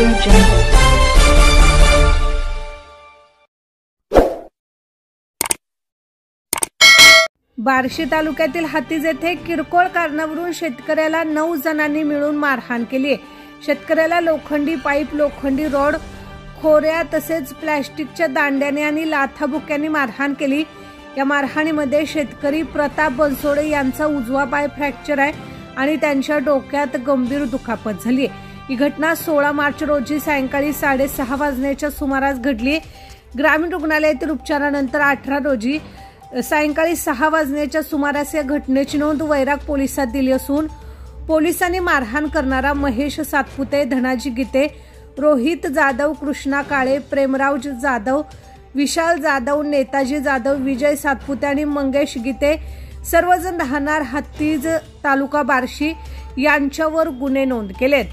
Audio Jungle. Barshi तालुक्यातील हातीज येथे किरकोळ कारणावरून शेतकऱ्याला 9 जणांनी मिळून मारहाण केली आहे. शेतकऱ्याला लोखंडी पाईप, लोखंडी रॉड, खोऱ्या तसेच प्लास्टिकच्या दांड्याने आणि लाथाबुक्यांनी मारहाण केली. या मारहाणीमध्ये शेतकरी प्रताप बनसोडे यांचा उजवा पाय फ्रॅक्चर आहे आणि त्यांच्या डोक्यात गंभीर दुखापत झाली आहे. ही घटना 16 मार्च रोजी सायंकाळी 6:30 वाजण्याच्या सुमारास घडली. ग्रामीण रुग्णालयातील उपचारानंतर 18 रोजी सायंकाळी 6 वाजण्याच्या सुमारास या घटनेची नोंद वैराग पोलिसात दिली असून पोलिसांनी मारहाण करणारा महेश सातपुते, धनाजी गीते, रोहित जाधव, कृष्णा काळे, प्रेमराव जाधव, विशाल जाधव, नेताजी जाधव, विजय सातपुते आणि मंगेश गीते सर्वजण राहणार हातीज तालुका बार्शी यांच्यावर गुन्हे नोंद केलेत.